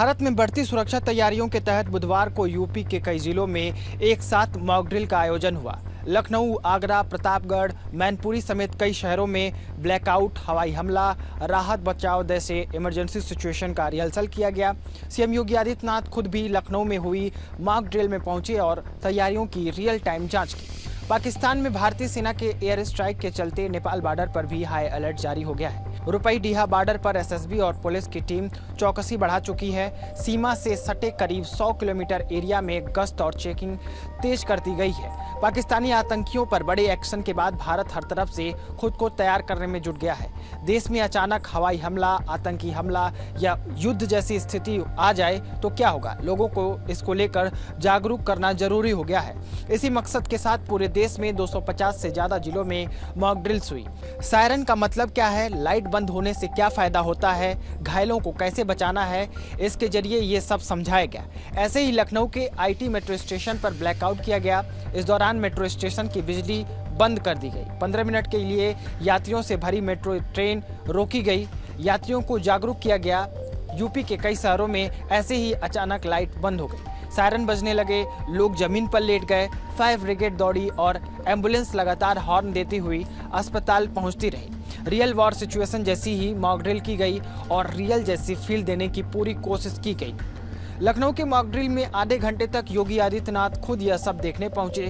भारत में बढ़ती सुरक्षा तैयारियों के तहत बुधवार को यूपी के कई जिलों में एक साथ मॉक ड्रिल का आयोजन हुआ। लखनऊ, आगरा, प्रतापगढ़, मैनपुरी समेत कई शहरों में ब्लैकआउट, हवाई हमला, राहत बचाव जैसे इमरजेंसी सिचुएशन का रिहर्सल किया गया। सीएम योगी आदित्यनाथ खुद भी लखनऊ में हुई मॉक ड्रिल में पहुंचे और तैयारियों की रियल टाइम जांच की। पाकिस्तान में भारतीय सेना के एयर स्ट्राइक के चलते नेपाल बॉर्डर पर भी हाई अलर्ट जारी हो गया है। रुपईडीहा बॉर्डर पर एसएसबी और पुलिस की टीम चौकसी बढ़ा चुकी है। सीमा से सटे करीब 100 किलोमीटर एरिया में गश्त और चेकिंग तेज कर दी गई है। पाकिस्तानी आतंकियों पर बड़े एक्शन के बाद भारत हर तरफ से खुद को तैयार करने में जुट गया है। देश में अचानक हवाई हमला, आतंकी हमला या युद्ध जैसी स्थिति आ जाए तो क्या होगा, लोगों को इसको लेकर जागरूक करना जरूरी हो गया है। इसी मकसद के साथ पूरे देश में 250 से ज्यादा जिलों में मॉक ड्रिल्स हुई। सायरन का मतलब क्या है, लाइट बंद होने से क्या फायदा होता है, घायलों को कैसे बचाना है, इसके जरिए ये सब समझाया गया। ऐसे ही लखनऊ के आईटी मेट्रो स्टेशन पर ब्लैकआउट किया गया। इस दौरान मेट्रो स्टेशन की बिजली बंद कर दी गई। 15 मिनट के लिए यात्रियों से भरी मेट्रो ट्रेन रोकी गई। यात्रियों को जागरूक किया गया। यूपी के कई शहरों में ऐसे ही अचानक लाइट बंद हो गई, सायरन बजने लगे, लोग जमीन पर लेट गए। फायर ब्रिगेड दौड़ी और एम्बुलेंस लगातार हॉर्न देती हुई अस्पताल पहुंचती रही। रियल वॉर सिचुएशन जैसी ही मॉक ड्रिल की गई और रियल जैसी फील देने की पूरी कोशिश की गई। लखनऊ के मॉक ड्रिल में आधे घंटे तक योगी आदित्यनाथ खुद यह सब देखने पहुंचे।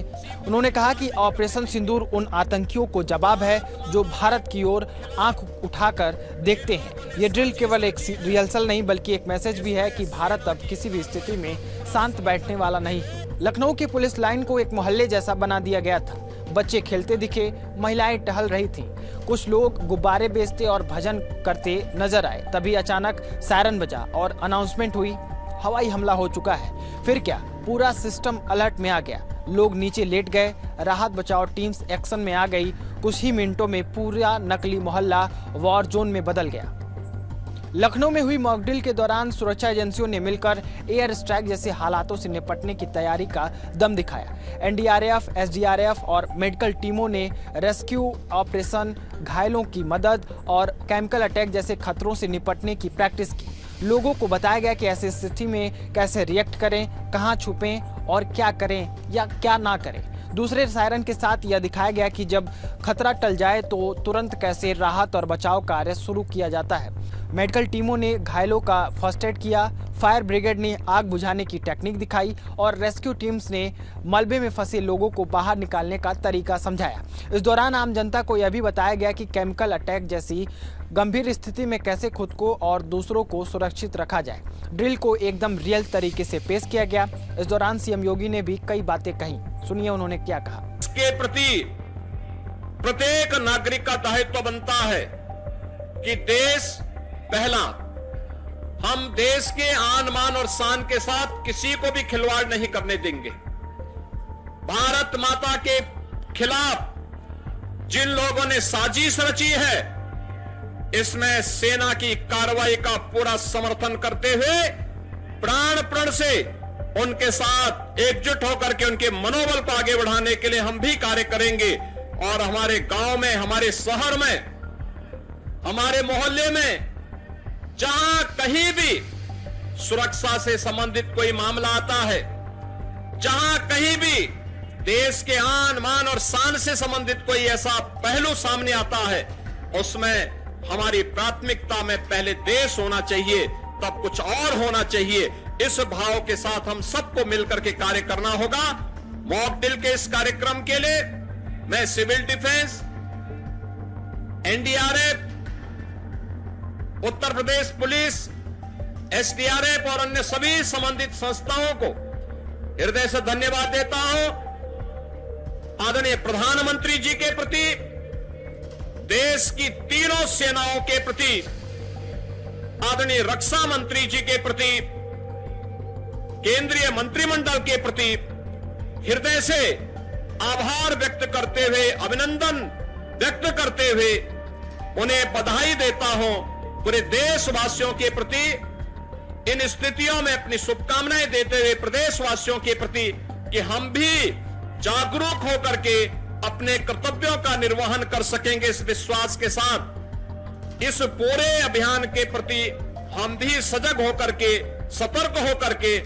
उन्होंने कहा कि ऑपरेशन सिंदूर उन आतंकियों को जवाब है जो भारत की ओर आंख उठाकर देखते हैं। ये ड्रिल केवल एक रिहर्सल नहीं बल्कि एक मैसेज भी है कि भारत अब किसी भी स्थिति में शांत बैठने वाला नहीं। लखनऊ की पुलिस लाइन को एक मोहल्ले जैसा बना दिया गया था। बच्चे खेलते दिखे, महिलाएं टहल रही थीं, कुछ लोग गुब्बारे बेचते और भजन करते नजर आए। तभी अचानक सायरन बजा और अनाउंसमेंट हुई, हवाई हमला हो चुका है। फिर क्या, पूरा सिस्टम अलर्ट में आ गया। लोग नीचे लेट गए, राहत बचाव टीम्स एक्शन में आ गई। कुछ ही मिनटों में पूरा नकली मोहल्ला वॉर जोन में बदल गया। लखनऊ में हुई मॉक ड्रिल के दौरान सुरक्षा एजेंसियों ने मिलकर एयर स्ट्राइक जैसे हालातों से निपटने की तैयारी का दम दिखाया। एनडीआरएफ, एसडीआरएफ और मेडिकल टीमों ने रेस्क्यू ऑपरेशन, घायलों की मदद और केमिकल अटैक जैसे खतरों से निपटने की प्रैक्टिस की। लोगों को बताया गया कि ऐसी स्थिति में कैसे रिएक्ट करें, कहां छुपें और क्या करें या क्या ना करें। दूसरे सायरन के साथ यह दिखाया गया कि जब खतरा टल जाए तो तुरंत कैसे राहत और बचाव कार्य शुरू किया जाता है। मेडिकल टीमों ने घायलों का फर्स्ट एड किया, फायर ब्रिगेड ने आग बुझाने की टेक्निक दिखाई और रेस्क्यू टीम्स ने मलबे में फंसे लोगों को बाहर निकालने का तरीका समझाया। इस दौरान आम जनता को यह भी बताया गया कि केमिकल अटैक जैसी गंभीर स्थिति में कैसे खुद को और दूसरों को सुरक्षित रखा जाए। ड्रिल को एकदम रियल तरीके से पेश किया गया। इस दौरान सीएम योगी ने भी कई बातें कही। सुनिए उन्होंने क्या कहा। इसके प्रति प्रत्येक नागरिक का दायित्व बनता है कि देश पहला, हम देश के आन मान और शान के साथ किसी को भी खिलवाड़ नहीं करने देंगे। भारत माता के खिलाफ जिन लोगों ने साजिश रची है, इसमें सेना की कार्रवाई का पूरा समर्थन करते हुए प्राण से उनके साथ एकजुट होकर के उनके मनोबल को आगे बढ़ाने के लिए हम भी कार्य करेंगे। और हमारे गांव में, हमारे शहर में, हमारे मोहल्ले में जहां कहीं भी सुरक्षा से संबंधित कोई मामला आता है, जहां कहीं भी देश के आन मान और शान से संबंधित कोई ऐसा पहलू सामने आता है, उसमें हमारी प्राथमिकता में पहले देश होना चाहिए, तब कुछ और होना चाहिए। इस भाव के साथ हम सबको मिलकर के कार्य करना होगा। मॉक ड्रिल के इस कार्यक्रम के लिए मैं civil defence, NDRF, Uttar Pradesh police, SDRF और अन्य सभी संबंधित संस्थाओं को हृदय से धन्यवाद देता हूं। आदरणीय प्रधानमंत्री जी के प्रति, देश की तीनों सेनाओं के प्रति, आदरणीय रक्षा मंत्री जी के प्रति, केंद्रीय मंत्रिमंडल के प्रति हृदय से आभार व्यक्त करते हुए, अभिनंदन व्यक्त करते हुए उन्हें बधाई देता हूं। पूरे देशवासियों के प्रति इन स्थितियों में अपनी शुभकामनाएं देते हुए प्रदेशवासियों के प्रति कि हम भी जागरूक होकर के अपने कर्तव्यों का निर्वहन कर सकेंगे, इस विश्वास के साथ इस पूरे अभियान के प्रति हम भी सजग होकर के सतर्क होकर के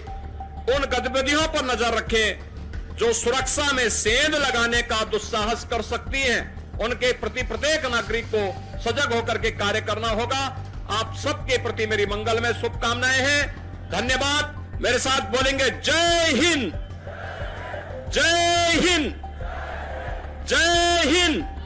उन गतिविधियों पर नजर रखें जो सुरक्षा में सेंध लगाने का दुस्साहस कर सकती हैं। उनके प्रति प्रत्येक नागरिक को सजग होकर के कार्य करना होगा। आप सबके प्रति मेरी मंगलमय शुभकामनाएं हैं। धन्यवाद। मेरे साथ बोलेंगे जय हिंद, जय हिंद, जय हिंद।